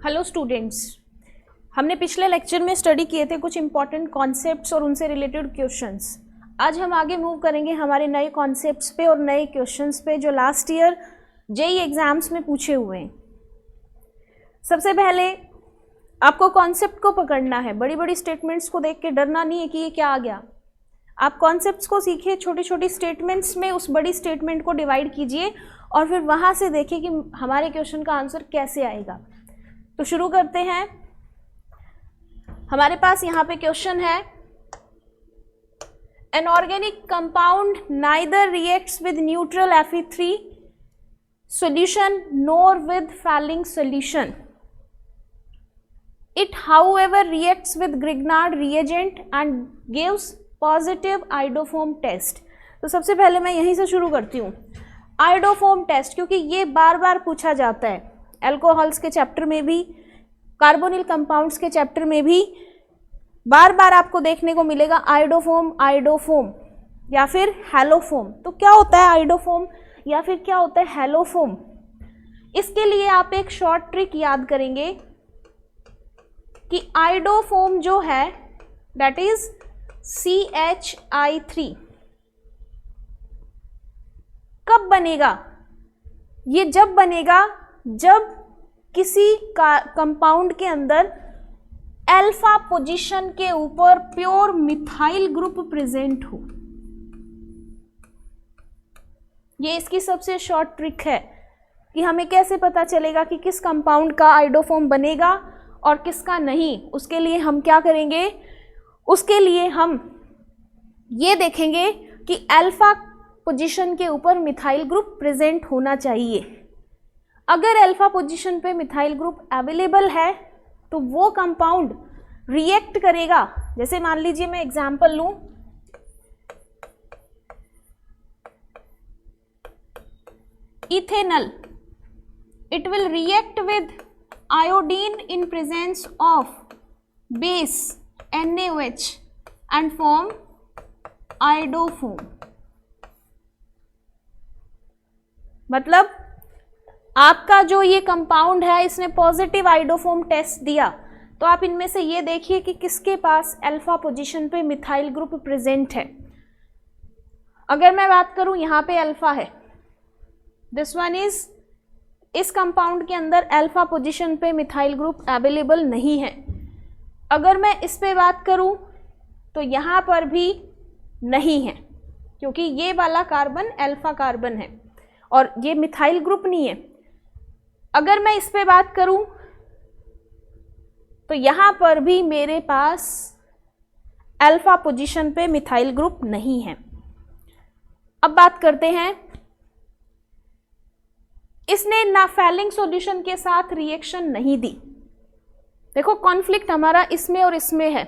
Hello students, हमने पिछले lecture में स्टडी किए थे कुछ इंपॉर्टेंट कॉन्सेप्ट्स और उनसे रिलेटेड क्वेश्चंस। आज हम आगे मूव करेंगे हमारे नए कॉन्सेप्ट्स पे और नए क्वेश्चंस पे जो लास्ट ईयर जेईई एग्जाम्स में पूछे हुए हैं। सबसे पहले आपको कॉन्सेप्ट को पकड़ना है। बड़ी बड़ी स्टेटमेंट्स को देख के डरना नहीं है कि ये क्या आ गया। आप कॉन्सेप्ट्स को सीखिए, छोटी छोटी स्टेटमेंट्स में उस बड़ी स्टेटमेंट को डिवाइड कीजिए और फिर वहाँ से देखिए कि हमारे क्वेश्चन का आंसर कैसे आएगा। तो शुरू करते हैं। हमारे पास यहाँ पे क्वेश्चन है, an organic compound neither reacts with neutral Fe3 solution nor with Fehling solution. It however reacts with Grignard reagent and gives positive iodoform test. तो सबसे पहले मैं यहीं से शुरू करती हूँ, आयोडोफॉर्म टेस्ट, क्योंकि ये बार बार पूछा जाता है एल्कोहल्स के चैप्टर में भी, कार्बोनिल कंपाउंड्स के चैप्टर में भी बार बार आपको देखने को मिलेगा आयोडोफॉर्म या फिर हैलोफॉर्म। तो क्या होता है आयोडोफॉर्म या फिर क्या होता है हैलोफॉर्म? इसके लिए आप एक शॉर्ट ट्रिक याद करेंगे कि आयोडोफॉर्म जो है दैट इज CH3 कब बनेगा? ये जब बनेगा जब किसी कंपाउंड के अंदर अल्फा पोजीशन के ऊपर प्योर मिथाइल ग्रुप प्रेजेंट हो। ये इसकी सबसे शॉर्ट ट्रिक है कि हमें कैसे पता चलेगा कि किस कंपाउंड का आयोडोफॉर्म बनेगा और किसका नहीं। उसके लिए हम क्या करेंगे? उसके लिए हम ये देखेंगे कि अल्फा पोजीशन के ऊपर मिथाइल ग्रुप प्रेजेंट होना चाहिए। अगर अल्फा पोजीशन पे मिथाइल ग्रुप अवेलेबल है तो वो कंपाउंड रिएक्ट करेगा। जैसे मान लीजिए मैं एग्जांपल लूं, ethanol, it will react with iodine in presence of base NaOH and form iodoform. मतलब आपका जो ये कंपाउंड है इसने पॉजिटिव आयोडोफॉर्म टेस्ट दिया, तो आप इनमें से ये देखिए कि किसके पास अल्फा पोजीशन पे मिथाइल ग्रुप प्रेजेंट है। अगर मैं बात करूं, यहाँ पे अल्फा है, दिस वन इज, इस कंपाउंड के अंदर अल्फा पोजीशन पे मिथाइल ग्रुप अवेलेबल नहीं है। अगर मैं इस पे बात करूं तो यहाँ पर भी नहीं है, क्योंकि ये वाला कार्बन अल्फा कार्बन है और ये मिथाइल ग्रुप नहीं है। अगर मैं इस पे बात करूं तो यहां पर भी मेरे पास अल्फा पोजीशन पे मिथाइल ग्रुप नहीं है। अब बात करते हैं, इसने ना फेलिंग सॉल्यूशन के साथ रिएक्शन नहीं दी। देखो कॉन्फ्लिक्ट हमारा इसमें और इसमें है,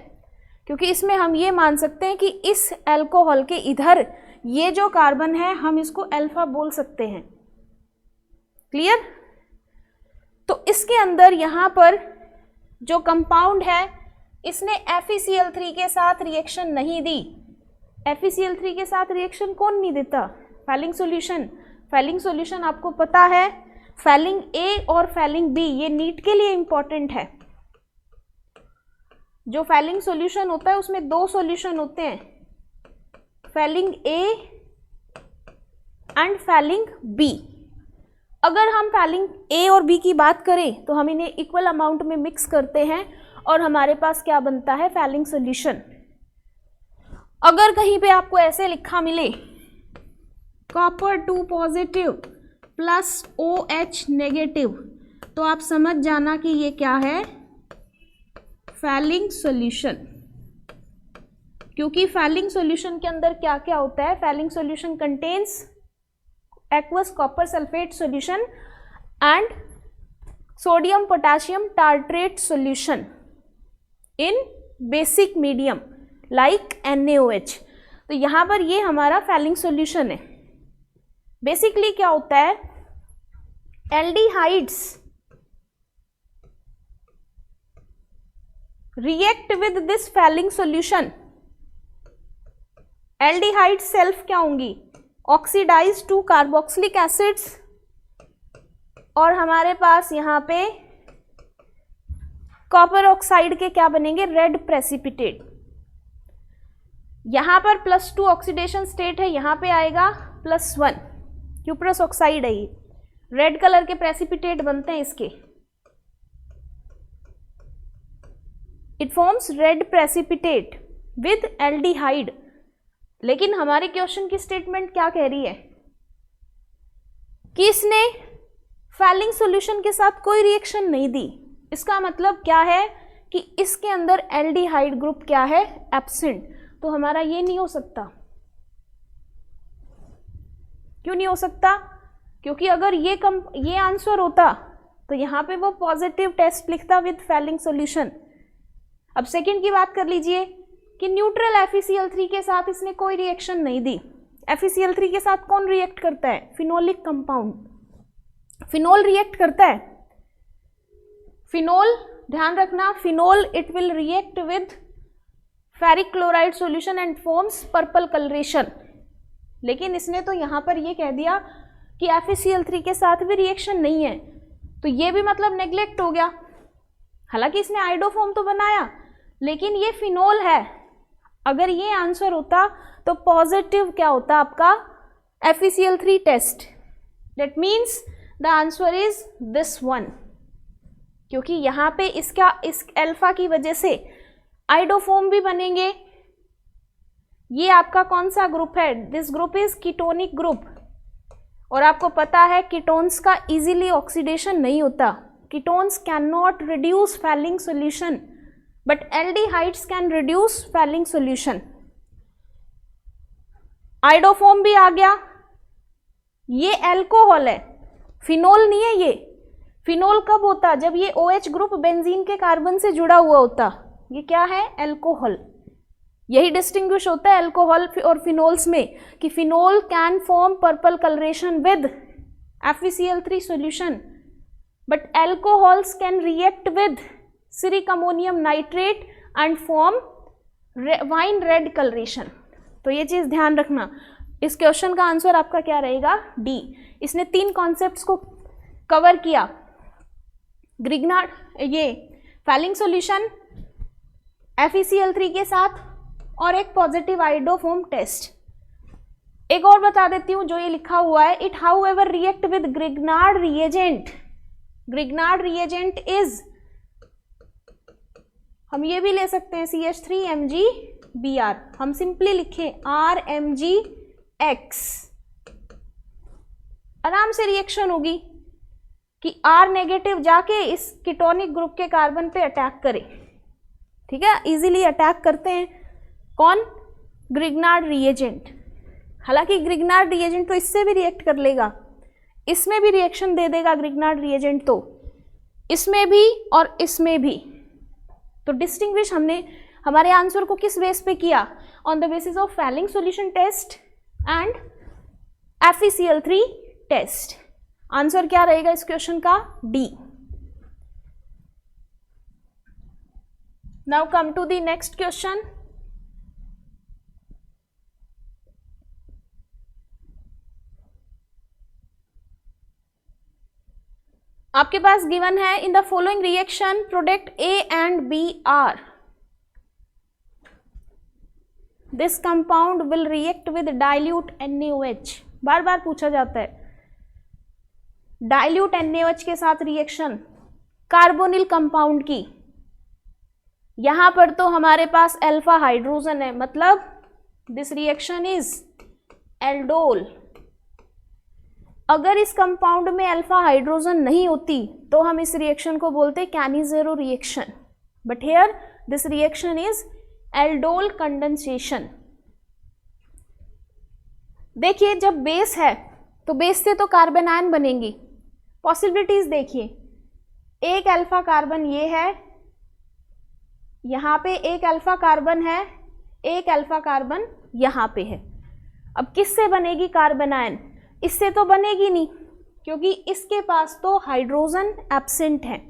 क्योंकि इसमें हम ये मान सकते हैं कि इस अल्कोहल के इधर ये जो कार्बन है हम इसको अल्फा बोल सकते हैं। क्लियर? तो इसके अंदर यहाँ पर जो कंपाउंड है इसने FeCl3 के साथ रिएक्शन नहीं दी। FeCl3 के साथ रिएक्शन कौन नहीं देता? Fehling solution. फेलिंग सॉल्यूशन आपको पता है, फेलिंग A और फेलिंग B ये नीट के लिए इंपॉर्टेंट है। जो फेलिंग सॉल्यूशन होता है उसमें दो सॉल्यूशन होते हैं, failing A and failing B। अगर हम फेलिंग A और B की बात करें तो हम इन्हें इक्वल अमाउंट में मिक्स करते हैं और हमारे पास क्या बनता है? Fehling solution. अगर कहीं पे आपको ऐसे लिखा मिले copper 2 positive plus OH negative, तो आप समझ जाना कि ये क्या है? Fehling solution. क्योंकि फेलिंग सॉल्यूशन के अंदर क्या क्या होता है? Fehling solution contains aqueous copper sulfate solution and sodium potassium tartrate solution in basic medium like NaOH। तो यहाँ पर ये हमारा फेलिंग सॉल्यूशन है। बेसिकली क्या होता है? Aldehydes react with this Fehling solution। Aldehyde self क्या होंगी? ऑक्सीडाइज टू कार्बोक्सिलिक एसिड्स, और हमारे पास यहाँ पे कॉपर ऑक्साइड के क्या बनेंगे, रेड प्रेसिपिटेट। यहां पर +2 ऑक्सीडेशन स्टेट है, यहां पे आएगा +1, क्यूप्रस ऑक्साइड है ये, रेड कलर के प्रेसिपिटेट बनते हैं इसके। It forms red precipitate with aldehyde. लेकिन हमारे क्वेश्चन की स्टेटमेंट क्या कह रही है कि इसने फैलिंग सॉल्यूशन के साथ कोई रिएक्शन नहीं दी। इसका मतलब क्या है कि इसके अंदर एल्डिहाइड ग्रुप क्या है, एब्सेंट। तो हमारा ये नहीं हो सकता। क्यों नहीं हो सकता? क्योंकि अगर ये आंसर होता तो यहां पे वो पॉजिटिव टेस्ट लिखता विद फैलिंग सॉल्यूशन। अब सेकंड की बात कर लीजिए कि न्यूट्रल FeCl3 के साथ इसने कोई रिएक्शन नहीं दी। FeCl3 के साथ कौन रिएक्ट करता है, फिनोलिक कंपाउंड। फिनोल रिएक्ट करता है, फिनोल ध्यान रखना, phenol it will react with ferric chloride solution and forms purple colouration. लेकिन इसने तो यहां पर ये कह दिया कि FeCl3 के साथ भी रिएक्शन नहीं है, तो ये भी मतलब नेग्लेक्ट हो गया। हालांकि इसने आइडोफॉर्म तो बनाया, लेकिन ये फिनोल है। अगर ये आंसर होता तो पॉजिटिव क्या होता आपका, FeCl3 test. That means the answer is this one, क्योंकि यहाँ पे इसका इस अल्फा की वजह से आइडोफॉर्म भी बनेंगे। ये आपका कौन सा ग्रुप है, this group is ketonic group. और आपको पता है कीटोन्स का इजीली ऑक्सीडेशन नहीं होता। Ketones can not reduce falling solution, but aldehydes can reduce falling solution. Iodoform भी आ गया, ये अल्कोहल है, फिनोल नहीं है। ये फिनोल कब होता, जब ये OH ग्रुप बेंजीन के कार्बन से जुड़ा हुआ होता। ये क्या है, अल्कोहल। यही डिस्टिंग्विश होता है अल्कोहल और फिनोल्स में कि phenol can form purple colouration with FeCl3 solution, but alcohols can react with सिरिक ammonium nitrate and form wine red colouration. तो ये चीज ध्यान रखना। इस क्वेश्चन का आंसर आपका क्या रहेगा, डी। इसने 3 कॉन्सेप्ट्स को कवर किया, ग्रिग्नार्ड, ये फैलिंग सॉल्यूशन FeCl3 के साथ, और एक पॉजिटिव आइडोफॉर्म टेस्ट। एक और बता देती हूँ जो ये लिखा हुआ है, it how ever react with Grignard reagent. Grignard reagent is, हम ये भी ले सकते हैं CH3MgBr, हम सिंपली लिखें RMgX। आराम से रिएक्शन होगी कि R नेगेटिव जाके इस कीटोनिक ग्रुप के कार्बन पे अटैक करे। ठीक है, इजीली अटैक करते हैं कौन, ग्रिग्नार्ड रिएजेंट। हालांकि ग्रिग्नार्ड रिएजेंट तो इससे भी रिएक्ट कर लेगा, इसमें भी रिएक्शन दे देगा ग्रिग्नार्ड रिएजेंट, तो इसमें भी और इसमें भी। तो डिस्टिंग्विश हमने हमारे आंसर को किस बेस पे किया, on the basis of Fehling solution test and FeCl3 test. Answer क्या रहेगा इस क्वेश्चन का, D. Now come to the next question. आपके पास गिवन है, in the following reaction product A and B are, this compound will react with dilute NaOH। बार बार पूछा जाता है, डाइल्यूट NaOH के साथ रिएक्शन कार्बोनिल कंपाउंड की। यहां पर तो हमारे पास अल्फा हाइड्रोजन है, मतलब दिस रिएक्शन इज एल्डोल। अगर इस कंपाउंड में अल्फा हाइड्रोजन नहीं होती तो हम इस रिएक्शन को बोलते Cannizzaro reaction, but here this reaction is aldol condensation. देखिए, जब बेस है तो बेस से तो कार्बन आयन बनेंगी। पॉसिबिलिटीज देखिए, एक अल्फा कार्बन ये है, यहाँ पे एक अल्फा कार्बन है, एक अल्फा कार्बन यहाँ पे है। अब किससे बनेगी कार्बन आयन, इससे तो बनेगी नहीं, क्योंकि इसके पास तो हाइड्रोजन एब्सेंट है।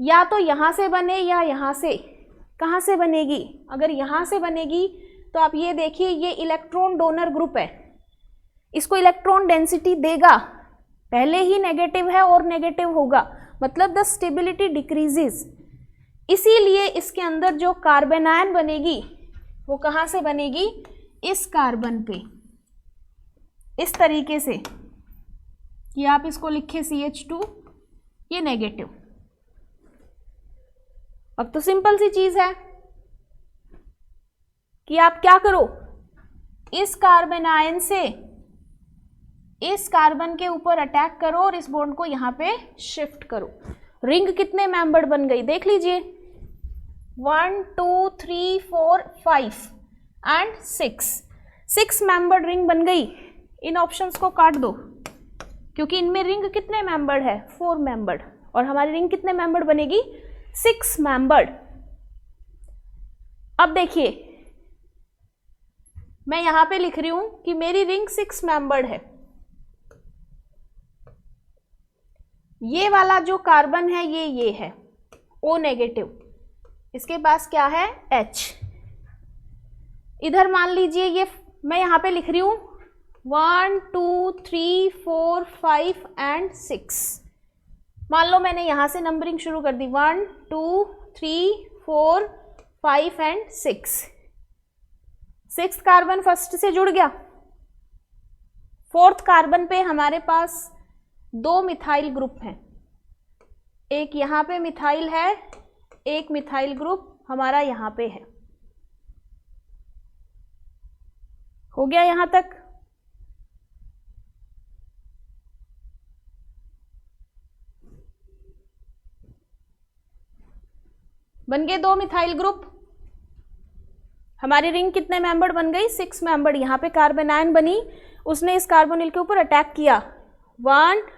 या तो यहाँ से बने या यहाँ से। कहाँ से बनेगी, अगर यहाँ से बनेगी तो आप ये देखिए, ये इलेक्ट्रॉन डोनर ग्रुप है, इसको इलेक्ट्रॉन डेंसिटी देगा, पहले ही नेगेटिव है और नेगेटिव होगा, मतलब द स्टेबिलिटी डिक्रीजेस। इसीलिए इसके अंदर जो कार्बन आयन बनेगी वो कहाँ से बनेगी, इस कार्बन पे, इस तरीके से कि आप इसको लिखे CH2, ये नेगेटिव। अब तो सिंपल सी चीज है कि आप क्या करो, इस कार्बन आयन से इस कार्बन के ऊपर अटैक करो और इस बॉन्ड को यहां पे शिफ्ट करो। रिंग कितने मेंबर्ड बन गई देख लीजिए, 1 2 3 4 5 एंड 6 मेंबर्ड रिंग बन गई। इन ऑप्शंस को काट दो क्योंकि इनमें रिंग कितने मेंबर्ड है, 4 मेंबर्ड, और हमारी रिंग कितने मेंबर्ड बनेगी, 6 मेंबर्ड। अब देखिए मैं यहां पे लिख रही हूं कि मेरी रिंग 6 मेंबर्ड है। ये वाला जो कार्बन है ये है O नेगेटिव, इसके पास क्या है H। इधर मान लीजिए ये मैं यहां पे लिख रही हूं 1 2 3 4 5 एंड 6। मान लो मैंने यहां से नंबरिंग शुरू कर दी 1 2 3 4 5 एंड 6 कार्बन फर्स्ट से जुड़ गया। 4th कार्बन पे हमारे पास 2 मिथाइल ग्रुप हैं, एक यहां पे मिथाइल है, एक मिथाइल ग्रुप हमारा यहां पे है। हो गया यहां तक। बन गए 2 मिथाइल ग्रुप। हमारी रिंग कितने मेंबर्ड बन गई, 6 मेंबर्ड। यहां पे कार्बन आयन बनी, उसने इस कार्बोनिल के ऊपर अटैक किया, 1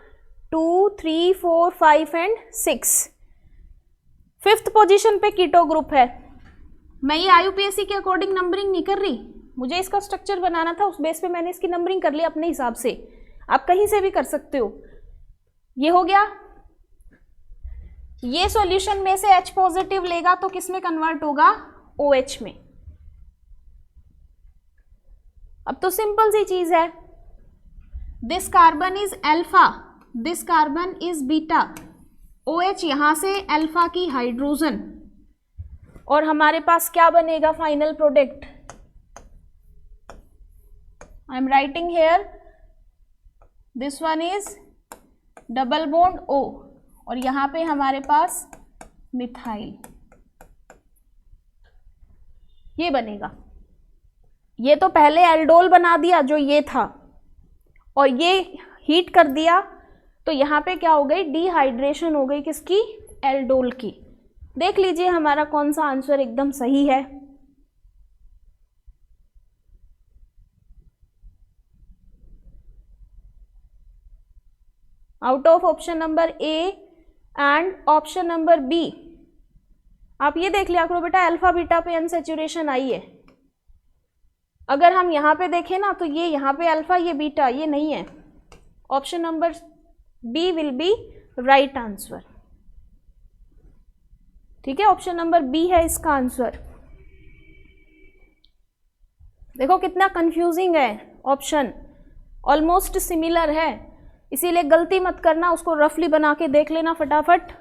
2 3 4 5 एंड 6। 5th पोजीशन पे कीटो ग्रुप है। मैं ये IUPAC के अकॉर्डिंग नंबरिंग नहीं कर रही, मुझे इसका स्ट्रक्चर बनाना था, उस बेस पे मैंने इसकी नंबरिंग कर ली अपने हिसाब से। आप कहीं से भी कर सकते हो। ये हो गया। ये सॉल्यूशन में से H पॉजिटिव लेगा तो किस में कन्वर्ट होगा, OH में। अब तो सिंपल सी चीज है, this carbon is alpha, this carbon is beta, OH यहां से अल्फा की हाइड्रोजन, और हमारे पास क्या बनेगा final product. I am writing here this one is double bond O, और यहां पे हमारे पास मिथाइल, ये बनेगा। ये तो पहले एल्डोल बना दिया जो ये था, और ये हीट कर दिया तो यहां पे क्या हो गई, डिहाइड्रेशन हो गई किसकी, एल्डोल की। देख लीजिए हमारा कौन सा आंसर एकदम सही है। Out of option number A and option number B, आप ये देख लिया करो बेटा, अल्फा बीटा पे अनसैचुरेशन आई है। अगर हम यहां पे देखें ना तो ये यहां पे अल्फा, ये बीटा, ये नहीं है। Option number B will be right answer. ठीक है, ऑप्शन नंबर B है इसका आंसर। देखो कितना कंफ्यूजिंग है ऑप्शन, ऑलमोस्ट सिमिलर है, इसीलिए गलती मत करना, उसको रफली बना के देख लेना फटाफट।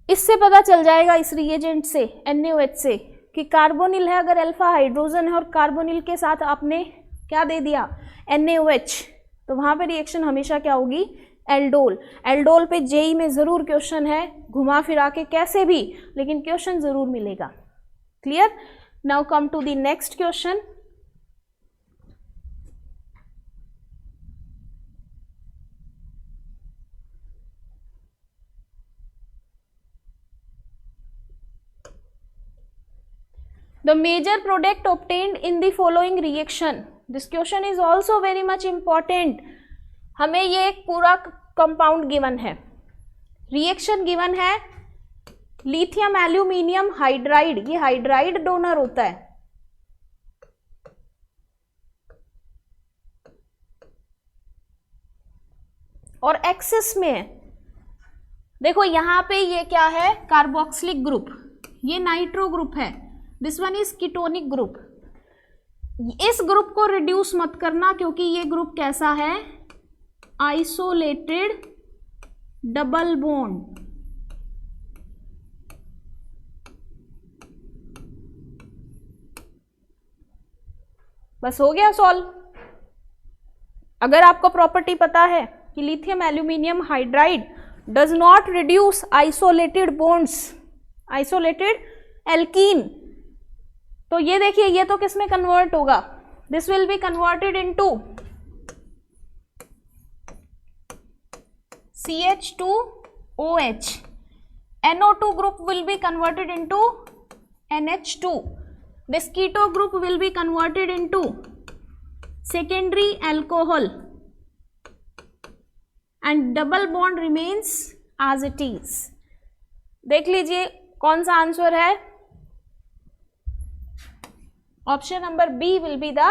इससे पता चल जाएगा इस रिएजेंट से, NaOH से, कि कार्बोनिल है अगर अल्फा हाइड्रोजन है और कार्बोनिल के साथ आपने क्या दे दिया, NaOH, तो वहां पे रिएक्शन हमेशा क्या होगी, एल्डोल। एल्डोल पे जेई में जरूर क्वेश्चन है, घुमा फिरा के कैसे भी, लेकिन क्वेश्चन जरूर मिलेगा। Clear. Now come to the next question. The major product obtained in the following reaction. This question is also very much important. हमें ये एक पूरा कंपाउंड गिवन है, रिएक्शन गिवन है, लिथियम एल्यूमिनियम हाइड्राइड, ये हाइड्राइड डोनर होता है, और एक्सेस में है। देखो यहां पे ये क्या है, कार्बोक्सिलिक ग्रुप, ये नाइट्रो ग्रुप है, this one is ketonic group. इस ग्रुप को रिड्यूस मत करना क्योंकि ये ग्रुप कैसा है, आइसोलेटेड डबल बॉन्ड। बस हो गया सॉल्व। अगर आपको प्रॉपर्टी पता है कि lithium aluminium hydride does not reduce isolated bonds, isolated alkene, तो ये देखिए ये तो किस में कन्वर्ट होगा, this will be converted into CH2OH, NO2 group will be converted into NH2, this keto group will be converted into secondary alcohol and double bond remains as it is। देख लीजिए कौन सा आंसर है, option number B will be the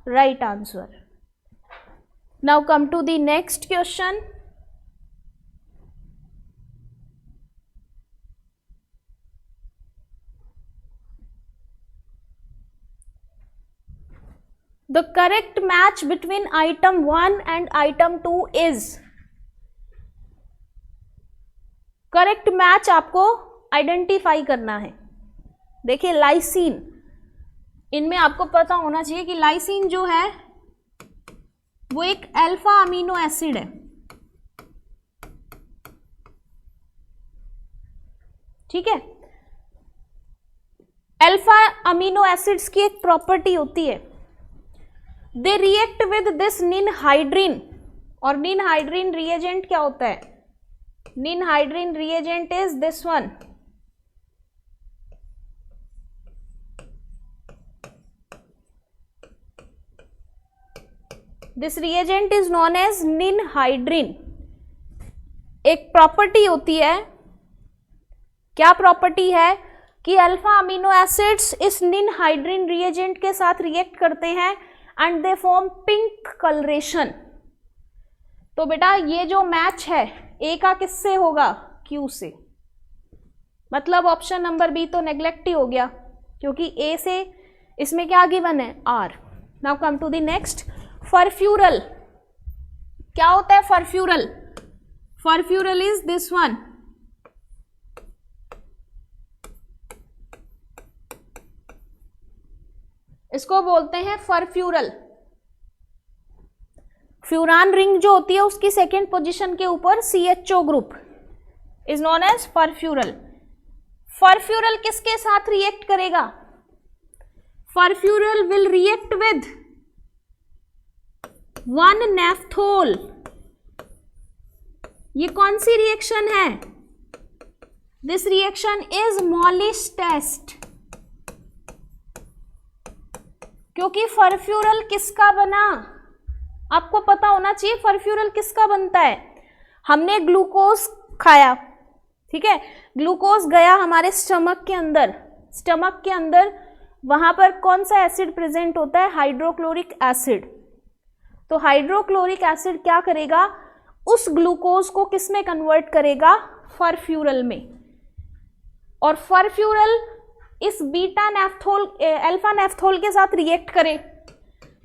right answer. Now come to the next question. The correct match between item 1 and item 2 is, correct match आपको identify करना है। देखिए lysine, इनमें आपको पता होना चाहिए कि लाइसीन जो है वो एक अल्फा अमीनो एसिड है, ठीक है। अल्फा अमीनो एसिड्स की एक प्रॉपर्टी होती है, they react with this ninhydrin, और निनहाइड्रीन रिएजेंट क्या होता है, ninhydrin reagent is this one, this reagent is known as ninhydrin. एक प्रॉपर्टी होती है, क्या प्रॉपर्टी है कि अल्फा अमीनो एसिड्स इस निनहाइड्रीन रिएजेंट के साथ रिएक्ट करते हैं and they form pink coloration. तो बेटा ये जो मैच है ए का किससे होगा, क्यू से, मतलब ऑप्शन नंबर बी तो नेग्लेक्ट ही हो गया क्योंकि ए से इसमें क्या गिवन है, R. Now come to the next, furfural. क्या होता है furfural, furfural is this one, इसको बोलते हैं फरफ्यूरल। फ्यूरान रिंग जो होती है उसकी सेकेंड पोजीशन के ऊपर CHO group is known as furfural. Furfural किसके साथ रिएक्ट करेगा, furfural will react with 1 naphthol. ये कौन सी रिएक्शन है, this reaction is Molisch test, क्योंकि फरफ्यूरल किसका बना, आपको पता होना चाहिए फरफ्यूरल किसका बनता है। हमने ग्लूकोज खाया, ठीक है, ग्लूकोज गया हमारे स्टमक के अंदर, स्टमक के अंदर वहां पर कौन सा एसिड प्रेजेंट होता है, हाइड्रोक्लोरिक एसिड। तो हाइड्रोक्लोरिक एसिड क्या करेगा, उस ग्लूकोज को किस में कन्वर्ट करेगा, फरफ्यूरल में। और फरफ्यूरल इस बीटा नेफ्थोल अल्फा नेफ्थोल के साथ रिएक्ट करे,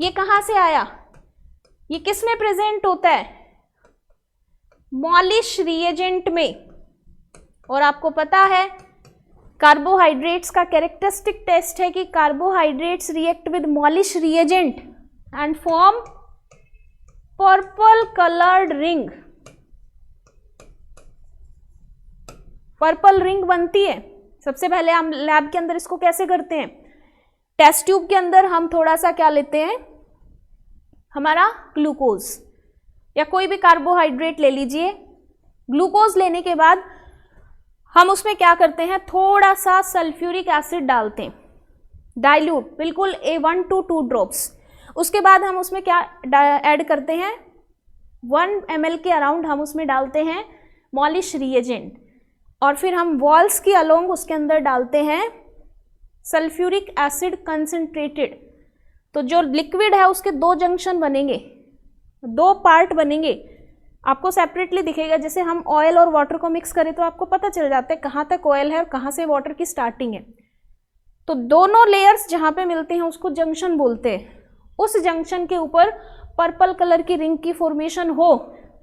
ये कहां से आया, ये किस में प्रेजेंट होता है, मॉलिश रिएजेंट में। और आपको पता है कार्बोहाइड्रेट्स का कैरेक्टरिस्टिक टेस्ट है कि carbohydrates react with Molisch reagent and form purple coloured ring, purple ring बनती है। सबसे पहले हम लैब के अंदर इसको कैसे करते हैं, टेस्ट ट्यूब के अंदर हम थोड़ा सा क्या लेते हैं, हमारा ग्लूकोज या कोई भी कार्बोहाइड्रेट ले लीजिए। ग्लूकोज लेने के बाद हम उसमें क्या करते हैं, थोड़ा सा सल्फ्यूरिक एसिड डालते हैं, डाइल्यूट बिल्कुल 1 to 2 ड्रॉप्स। उसके बाद हम उसमें क्या ऐड करते हैं, 1 ml के अराउंड हम उसमें डालते हैं मॉलिश रिएजेंट, और फिर हम वॉल्स की अलोंग उसके अंदर डालते हैं सल्फ्यूरिक एसिड कंसंट्रेटेड। तो जो लिक्विड है उसके 2 जंक्शन बनेंगे, 2 पार्ट बनेंगे, आपको सेपरेटली दिखेगा। जैसे हम ऑयल और वाटर को मिक्स करें तो आपको पता चल जाता है कहाँ तक ऑयल है और कहाँ से वाटर की स्टार्टिंग है। तो दोनों लेयर्स जहाँ पे मिलते हैं उसको जंक्शन बोलते हैं। उस जंक्शन के ऊपर पर्पल कलर की रिंग की फॉर्मेशन हो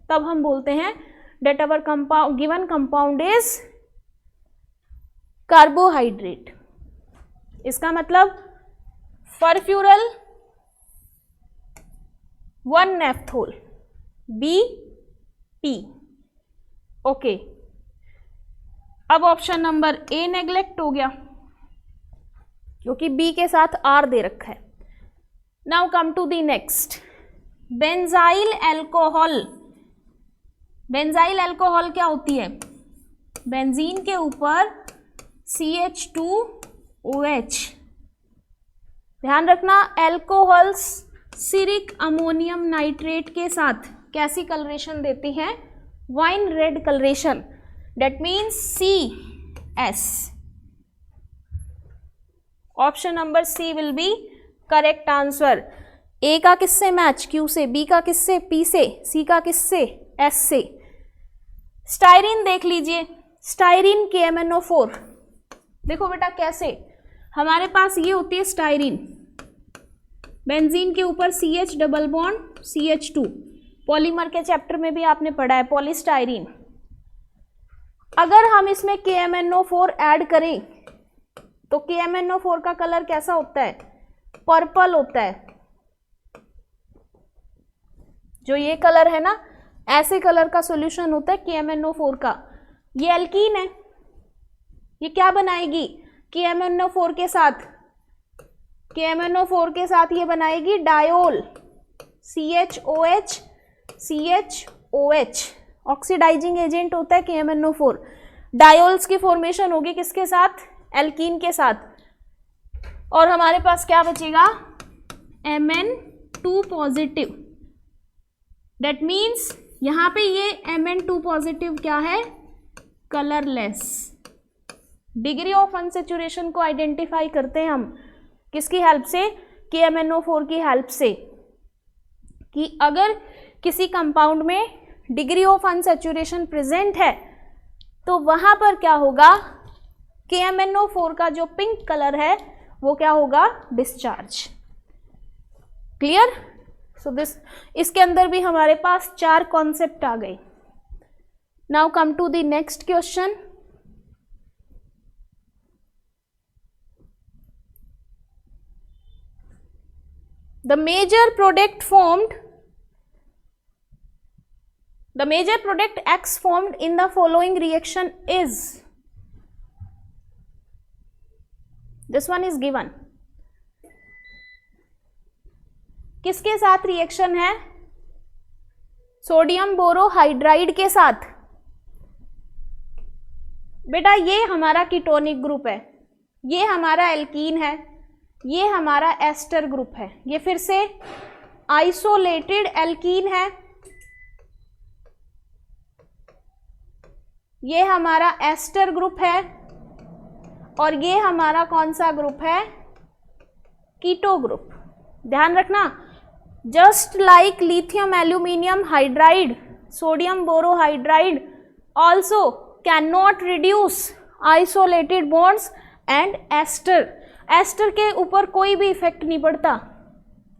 तब हम बोलते हैं that our compound given compound is carbohydrate. इसका मतलब furfural 1 naphthol, B P. Okay, अब ऑप्शन नंबर ए नेग्लेक्ट हो गया क्योंकि बी के साथ आर दे रखा है। Now come to the next, benzyl alcohol. Benzyl alcohol क्या होती है? बेंजीन के ऊपर CH2OH। ध्यान रखना, एल्कोहल्स सिरिक अमोनियम नाइट्रेट के साथ कैसी कलरेशन देती हैं? Wine red coloration, that means CS। Option number C will be correct answer. A का किससे मैच? Q से, बी का किससे? P से, सी का किससे? S से। स्टाइरिन देख लीजिए, स्टाइरिन KMNO4। देखो बेटा कैसे, हमारे पास ये होती है स्टाइरिन, बेंजीन के ऊपर CH double bond CH2, polymer के चैप्टर में भी आपने पढ़ा है पॉलीस्टाइरिन। अगर हम इसमें KMNO4 ऐड करें तो KMNO4 का कलर कैसा होता है? पर्पल होता है। जो ये कलर है ना, ऐसे कलर का सॉल्यूशन होता है KMNO4 का। ये एल्कीन है, ये क्या बनाएगी? KMNO4 के साथ, KMNO4 के साथ ये बनाएगी diol, CHOH CHOH, oxidising agent होता है KMNO4। डायोल्स की फॉर्मेशन होगी किसके साथ? एल्कीन के साथ। और हमारे पास क्या बचेगा? Mn2 positive. दैट मीन्स यहाँ पे ये Mn2 पॉजिटिव क्या है? कलरलेस। डिग्री ऑफ अनसेचुरेशन को आइडेंटिफाई करते हैं हम किसकी हेल्प से? KMNO4 की हेल्प से, कि अगर किसी कंपाउंड में डिग्री ऑफ अनसेचुरेशन प्रेजेंट है तो वहां पर क्या होगा? KMNO4 का जो पिंक कलर है वो क्या होगा? डिस्चार्ज। क्लियर? सो दिस, इसके अंदर भी हमारे पास 4 कॉन्सेप्ट आ गए। Now come to the next question. The major product X formed in the following reaction is, this one is given, किसके साथ रिएक्शन है? सोडियम बोरोहाइड्राइड के साथ। बेटा ये हमारा कीटोनिक ग्रुप है, ये हमारा एल्कीन है, ये हमारा एस्टर ग्रुप है। ये फिर से आइसोलेटेड एल्कीन है, ये हमारा एस्टर ग्रुप है, और ये हमारा कौन सा ग्रुप है? Keto group. ध्यान रखना, just like lithium aluminium hydride, sodium borohydride also can not reduce isolated bonds and ester के ऊपर कोई भी इफेक्ट नहीं पड़ता।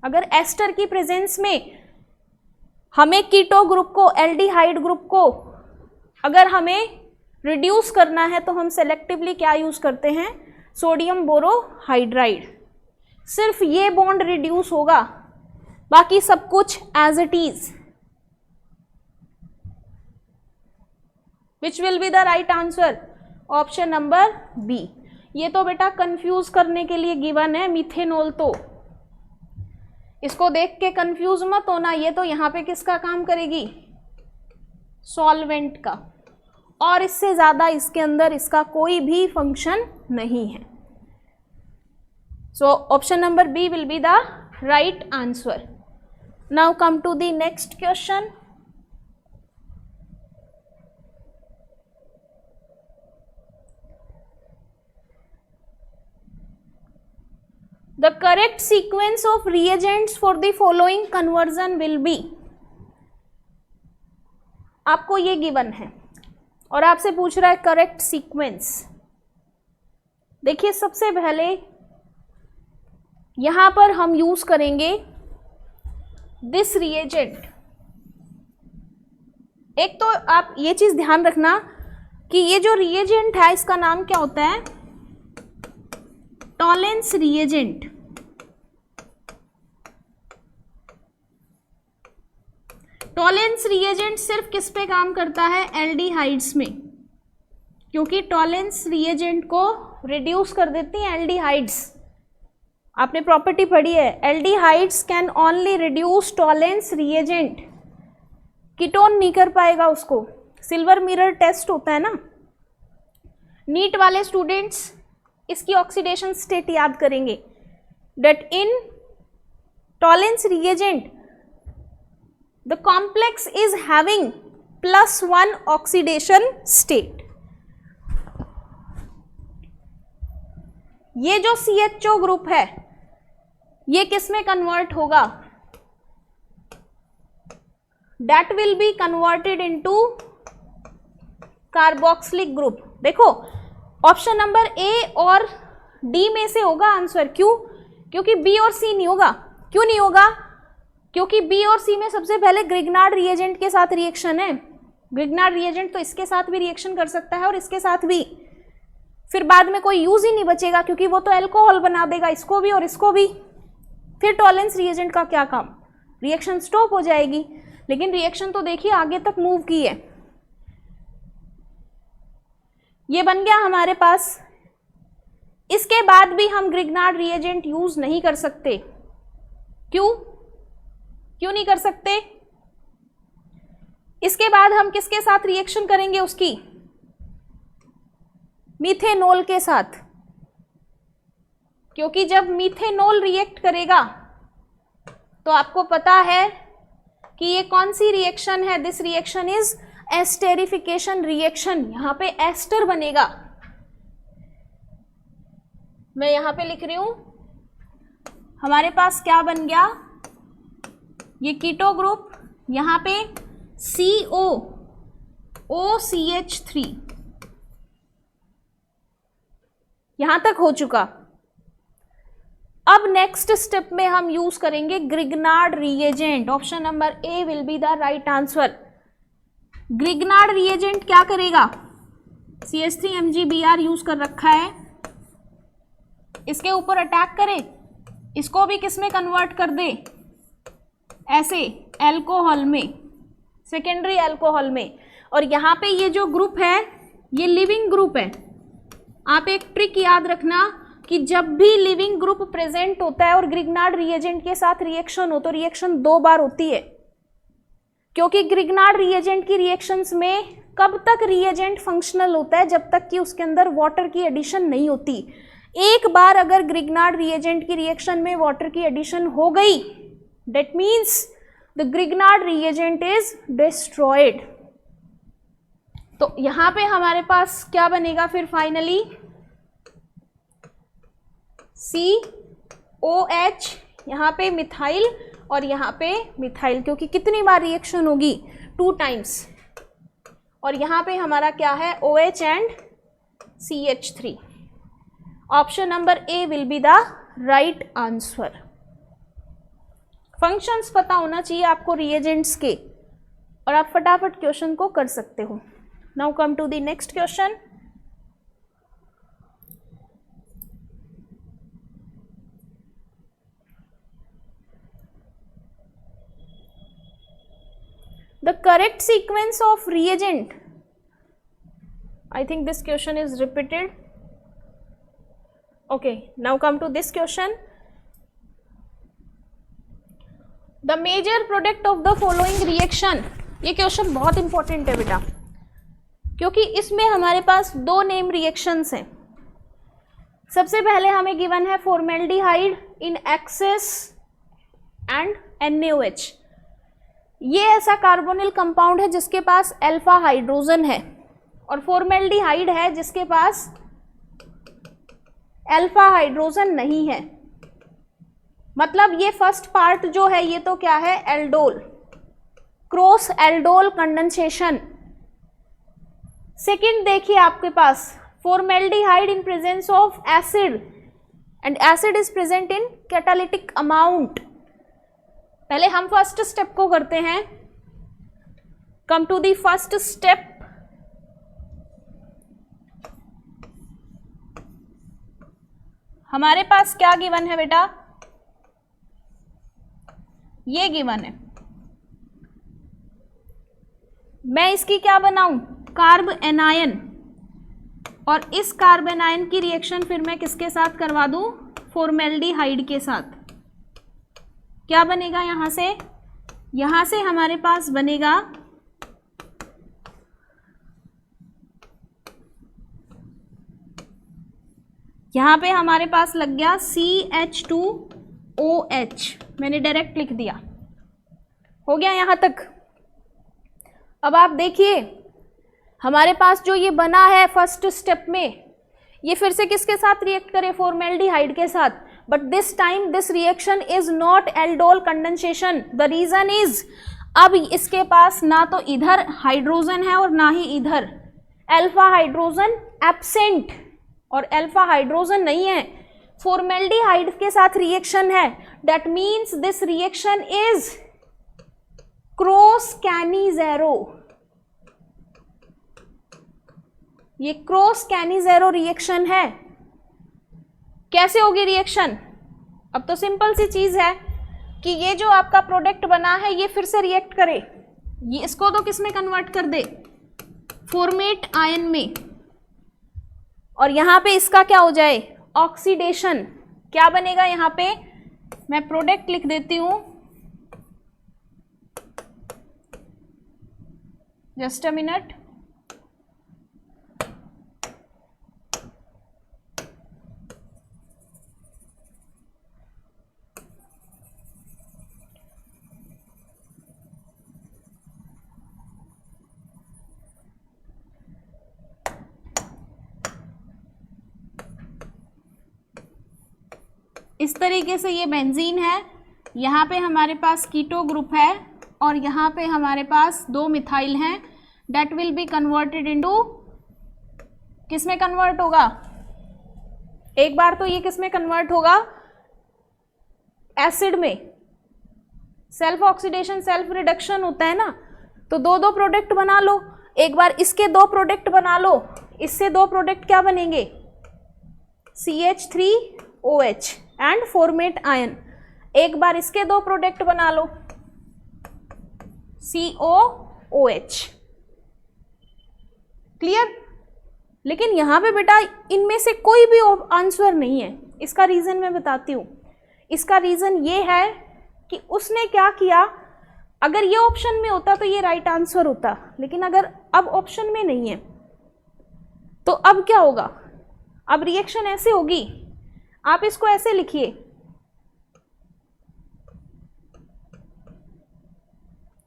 अगर एस्टर की प्रेजेंस में हमें कीटो ग्रुप को, एल्डिहाइड ग्रुप को अगर हमें रिड्यूस करना है तो हम सेलेक्टिवली क्या यूज करते हैं? Sodium borohydride. सिर्फ ये बॉन्ड रिड्यूस होगा, बाकी सब कुछ as it is. Which will be the right answer? Option number B. ये तो बेटा कंफ्यूज करने के लिए गिवन है मिथेनॉल, तो इसको देख के कंफ्यूज मत होना। ये तो यहाँ पे किसका काम करेगी? सॉल्वेंट का, और इससे ज्यादा इसके अंदर इसका कोई भी फंक्शन नहीं है। So option number B will be the right answer. Now come to the next question. The correct sequence of reagents for the following conversion will be, आपको ये गिवन है और आपसे पूछ रहा है करेक्ट सीक्वेंस। देखिए सबसे पहले यहां पर हम यूज करेंगे दिस रिएजेंट। एक तो आप ये चीज ध्यान रखना कि ये जो रिएजेंट है इसका नाम क्या होता है? Tollens reagent. टॉलेंस रिएजेंट सिर्फ किस पे काम करता है? एल्डिहाइड्स में, क्योंकि टॉलेंस रिएजेंट को रिड्यूस कर देती हैं एल्डिहाइड्स। आपने प्रॉपर्टी पढ़ी है, aldehydes can only reduce Tollens reagent. Ketone नहीं कर पाएगा उसको। सिल्वर मिरर टेस्ट होता है ना, नीट वाले स्टूडेंट्स इसकी ऑक्सीडेशन स्टेट याद करेंगे, that in Tollens reagent the complex is having +1 oxidation state। ये जो CHO ग्रुप है ये किस में कन्वर्ट होगा? that will be converted into carboxylic group. देखो ऑप्शन नंबर ए और डी में से होगा आंसर। क्यों? क्योंकि बी और सी नहीं होगा। क्यों नहीं होगा? क्योंकि बी और सी में सबसे पहले ग्रिग्नार्ड रिएजेंट के साथ रिएक्शन है। ग्रिग्नार्ड रिएजेंट तो इसके साथ भी रिएक्शन कर सकता है और इसके साथ भी, फिर बाद में कोई यूज ही नहीं बचेगा क्योंकि वो तो अल्कोहल बना देगा इसको भी और इसको भी। फिर टॉलेंस रिएजेंट का क्या काम? रिएक्शन स्टॉप हो जाएगी। लेकिन रिएक्शन तो देखिए आगे तक मूव की है। ये बन गया हमारे पास। इसके बाद भी हम ग्रिग्नार्ड रिएजेंट यूज नहीं कर सकते। क्यों? क्यों नहीं कर सकते? इसके बाद हम किसके साथ रिएक्शन करेंगे उसकी? मीथेनॉल के साथ, क्योंकि जब मीथेनॉल रिएक्ट करेगा तो आपको पता है कि ये कौन सी रिएक्शन है? This reaction is esterification reaction. यहां पे एस्टर बनेगा। मैं यहां पे लिख रही हूं, हमारे पास क्या बन गया? ये कीटो ग्रुप, यहां पे CO OCH3 यहां तक हो चुका। अब नेक्स्ट स्टेप में हम यूज करेंगे Grignard reagent. Option number A will be the right answer. Grignard reagent क्या करेगा? CH3MgBr यूज कर रखा है, इसके ऊपर अटैक करे, इसको भी किस में कन्वर्ट कर दे? ऐसे अल्कोहल में, सेकेंडरी अल्कोहल में। और यहाँ पे ये जो ग्रुप है ये लिविंग ग्रुप है। आप एक ट्रिक याद रखना कि जब भी लिविंग ग्रुप प्रेजेंट होता है और ग्रिग्नार्ड रिएजेंट के साथ रिएक्शन हो तो रिएक्शन 2 बार होती है, क्योंकि ग्रिग्नार्ड रिएजेंट की रिएक्शंस में कब तक रिएजेंट फंक्शनल होता है? जब तक कि उसके अंदर वाटर की एडिशन नहीं होती। एक बार अगर ग्रिग्नार्ड रिएजेंट की रिएक्शन में वाटर की एडिशन हो गई, that means the Grignard reagent is destroyed. तो यहां पे हमारे पास क्या बनेगा फिर फाइनली? COH, यहाँ पे मिथाइल और यहाँ पे मिथाइल, क्योंकि कितनी बार रिएक्शन होगी? 2 टाइम्स। और यहाँ पे हमारा क्या है? OH and CH3। Option number A will be the right answer. Functions पता होना चाहिए आपको रिएजेंट्स के, और आप फटाफट क्वेश्चन को कर सकते हो। Now come to the next question. The correct sequence of reagent, I think this question is repeated. Okay, now come to this question. The major product of the following reaction, ये question बहुत important है बेटा, क्योंकि इसमें हमारे पास 2 name reactions हैं। सबसे पहले हमें गिवन है formaldehyde in excess and NaOH। ये ऐसा कार्बोनिल कंपाउंड है जिसके पास अल्फा हाइड्रोजन है, और फॉर्मेल्डिहाइड है जिसके पास अल्फा हाइड्रोजन नहीं है। मतलब ये फर्स्ट पार्ट जो है ये तो क्या है? Aldol, cross aldol condensation. Second देखिए आपके पास formaldehyde in presence of acid, and acid is present in catalytic amount. पहले हम फर्स्ट स्टेप को करते हैं। Come to the first step. हमारे पास क्या गिवन है बेटा? ये गिवन है मैं इसकी क्या बनाऊं, कार्ब एनायन, और इस कार्ब एनायन की रिएक्शन फिर मैं किसके साथ करवा दूं, फॉर्मेल्डिहाइड के साथ। क्या बनेगा यहां से हमारे पास बनेगा यहां पे हमारे पास लग गया CH2OH, मैंने डायरेक्ट लिख दिया, हो गया यहां तक। अब आप देखिए हमारे पास जो ये बना है फर्स्ट स्टेप में, ये फिर से किसके साथ रिएक्ट करे, फॉर्मेल्डिहाइड के साथ, but this time this reaction is not aldol condensation. The reason is, अब इसके पास ना तो इधर हाइड्रोजन है और ना ही इधर, अल्फा हाइड्रोजन एब्सेंट, और अल्फा हाइड्रोजन नहीं है, फॉर्मेल्डिहाइड के साथ रिएक्शन है, that means this reaction is cross Cannizzaro. ये क्रॉस कैनिजेरो रिएक्शन है। कैसे होगी रिएक्शन, अब तो सिंपल सी चीज है कि ये जो आपका प्रोडक्ट बना है ये फिर से रिएक्ट करे, ये इसको तो किस में कन्वर्ट कर दे, फॉर्मेट आयन में, और यहां पे इसका क्या हो जाए, ऑक्सीडेशन। क्या बनेगा यहां पे, मैं प्रोडक्ट लिख देती हूं, जस्ट अ मिनट। इस तरीके से ये बेंजीन है, यहाँ पे हमारे पास कीटो ग्रुप है, और यहाँ पे हमारे पास 2 मिथाइल हैं, that will be converted into, किस में कन्वर्ट होगा, एक बार तो ये किस में कन्वर्ट होगा, एसिड में। सेल्फ ऑक्सीडेशन सेल्फ रिडक्शन होता है ना, तो 2 प्रोडक्ट बना लो, एक बार इसके 2 प्रोडक्ट बना लो, इससे 2 प्रोडक्ट क्या बनेंगे, CH3OH एंड फॉर्मेट आयन। एक बार इसके 2 प्रोडक्ट बना लो, COOH। क्लियर। लेकिन यहां पे बेटा इनमें से कोई भी आंसर नहीं है, इसका रीजन मैं बताती हूं। इसका रीजन ये है कि उसने क्या किया, अगर ये ऑप्शन में होता तो ये राइट आंसर होता, लेकिन अगर अब ऑप्शन में नहीं है तो अब क्या होगा, अब रिएक्शन ऐसे होगी, आप इसको ऐसे लिखिए,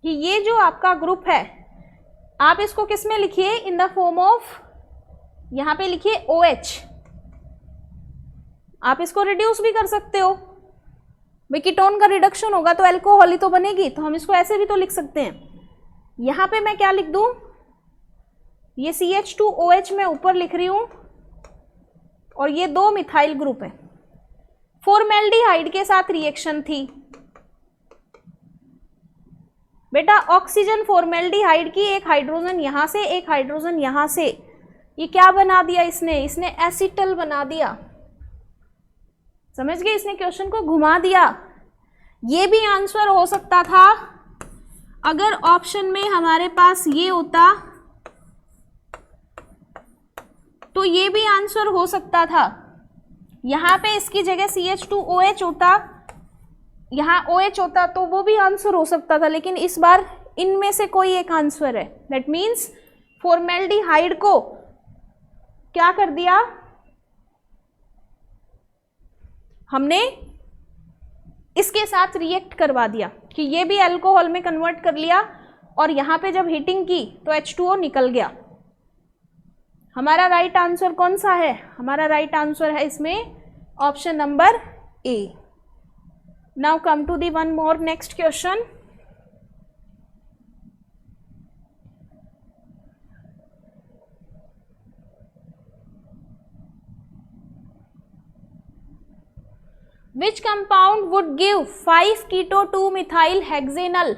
कि ये जो आपका ग्रुप है आप इसको किस में लिखिए, इन द फॉर्म ऑफ, यहां पे लिखिए OH। आप इसको रिड्यूस भी कर सकते हो, भाई कीटोन का रिडक्शन होगा तो अल्कोहल ही तो बनेगी, तो हम इसको ऐसे भी तो लिख सकते हैं। यहां पे मैं क्या लिख दूं, ये CH2OH मैं ऊपर लिख रही हूं, और ये 2 मिथाइल ग्रुप है, फॉर्मेल्डिहाइड के साथ रिएक्शन थी बेटा, ऑक्सीजन फॉर्मेल्डिहाइड की, एक हाइड्रोजन यहां से एक हाइड्रोजन यहां से, ये क्या बना दिया इसने एसिटल बना दिया। समझ गए, इसने क्वेश्चन को घुमा दिया। ये भी आंसर हो सकता था अगर ऑप्शन में हमारे पास ये होता, तो ये भी आंसर हो सकता था, यहां पे इसकी जगह CH2OH होता, यहां OH होता, तो वो भी आंसर हो सकता था, लेकिन इस बार इनमें से कोई एक आंसर है। दैट मीन्स फॉर्मेल्डिहाइड को क्या कर दिया हमने, इसके साथ रिएक्ट करवा दिया, कि ये भी अल्कोहल में कन्वर्ट कर लिया, और यहां पे जब हीटिंग की तो H2O निकल गया। हमारा राइट आंसर कौन सा है, हमारा राइट आंसर है इसमें option number A। Now come to the one more next question. Which compound would give 5 keto 2 methyl hexanal?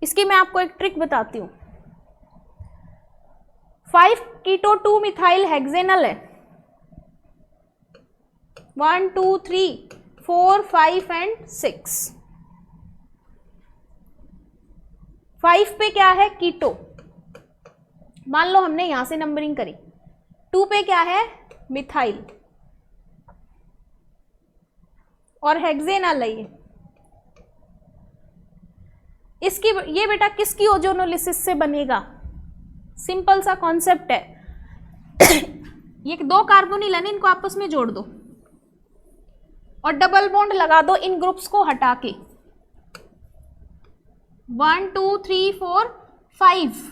इसकी मैं आपको एक ट्रिक बताती हूँ। 5 keto 2 methyl hexanal है, 1 2 3 4 5 and 6। 5 पे क्या है? कीटो। मान लो हमने यहां से नंबरिंग करी। 2 पे क्या है? मिथाइल और हेक्सेनल है ये। इसकी ये बेटा किसकी ओजोनोलिसिस से बनेगा? सिंपल सा कॉन्सेप्ट है। ये 2 कार्बोनिल है, इनको आपस में जोड़ दो और डबल बॉन्ड लगा दो इन ग्रुप्स को हटा के। 1 2 3 4 5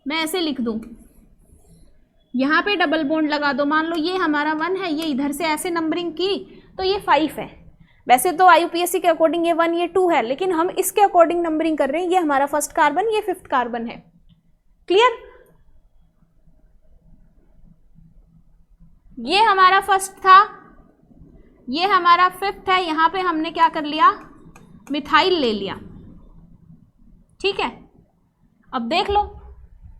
मैं ऐसे लिख दूं, यहां पे डबल बॉन्ड लगा दो। मान लो ये हमारा 1 है, ये इधर से ऐसे नंबरिंग की तो ये 5 है। वैसे तो IUPAC के अकॉर्डिंग ये 1 ये 2 है, लेकिन हम इसके अकॉर्डिंग नंबरिंग कर रहे हैं। ये हमारा फर्स्ट कार्बन, ये 5th कार्बन है। क्लियर? ये हमारा फर्स्ट था, ये हमारा 5th है। यहां पे हमने क्या कर लिया? मिथाइल ले लिया। ठीक है, अब देख लो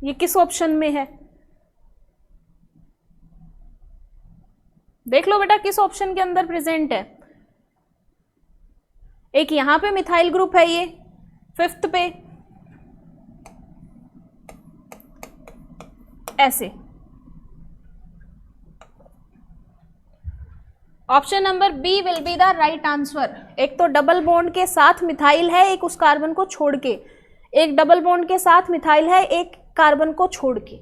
ये किस ऑप्शन में है। देख लो बेटा किस ऑप्शन के अंदर प्रेजेंट है। एक यहां पे मिथाइल ग्रुप है, ये 5th पे ऐसे। Option number B will be the right answer. एक तो डबल बॉन्ड के साथ मिथाइल है, एक उस कार्बन को छोड़ के, एक डबल बॉन्ड के साथ मिथाइल है, एक कार्बन को छोड़ के।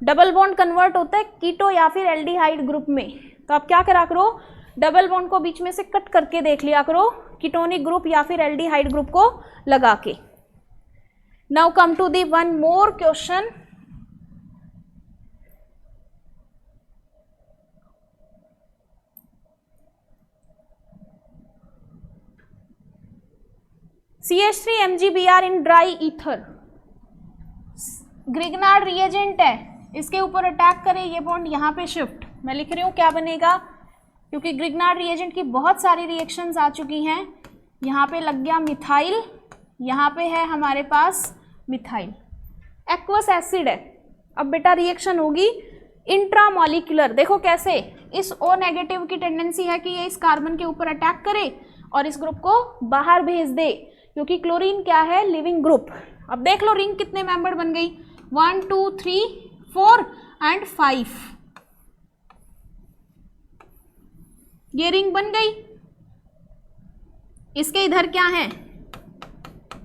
डबल बॉन्ड कन्वर्ट होता है कीटो या फिर एल्डिहाइड ग्रुप में। तो आप क्या करा करो, डबल बॉन्ड को बीच में से कट करके देख लिया करो, कीटोनिक ग्रुप या फिर एल्डिहाइड ग्रुप को लगा के। Now come to the one more question. CH3MgBr in dry ether. Grignard reagent है, इसके ऊपर अटैक करें, ये बॉन्ड यहाँ पे शिफ्ट। मैं लिख रही हूँ क्या बनेगा, क्योंकि ग्रिग्नार्ड रिएजेंट की बहुत सारी रिएक्शंस आ चुकी हैं। यहाँ पे लग गया मिथाइल, यहाँ पे है हमारे पास मिथाइल। एक्वस एसिड है। अब बेटा रिएक्शन होगी इंट्रामॉलिक्यूलर। देखो कैसे, इस O नेगेटिव की टेंडेंसी है कि ये इस कार्बन के ऊपर अटैक करे और इस ग्रुप को बाहर भेज दे, क्योंकि क्लोरीन क्या है? Leaving group. अब देख लो रिंग कितने मेंबर बन गई, 1 2 3 4 एंड 5। ये रिंग बन गई। इसके इधर क्या है?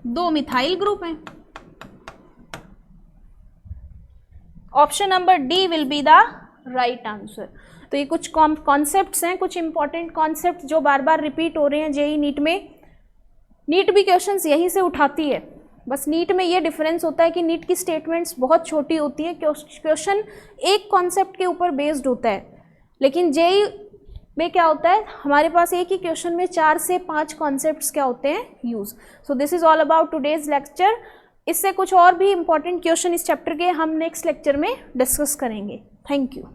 2 मिथाइल ग्रुप हैं। Option number D will be the right answer. तो ये कुछ कॉन्सेप्ट्स हैं, कुछ इंपॉर्टेंट कॉन्सेप्ट जो बार बार रिपीट हो रहे हैं जेईई नीट में। नीट भी क्वेश्चंस यहीं से उठाती है, बस नीट में ये डिफरेंस होता है कि नीट की स्टेटमेंट्स बहुत छोटी होती है, क्वेश्चन एक कॉन्सेप्ट के ऊपर बेस्ड होता है। लेकिन जेईई में क्या होता है, हमारे पास एक ही क्वेश्चन में 4 से 5 कॉन्सेप्ट्स क्या होते हैं? Use. So this is all about today's lecture. इससे कुछ और भी इंपॉर्टेंट क्वेश्चन इस चैप्टर के हम नेक्स्ट लेक्चर में डिस्कस करेंगे। Thank you.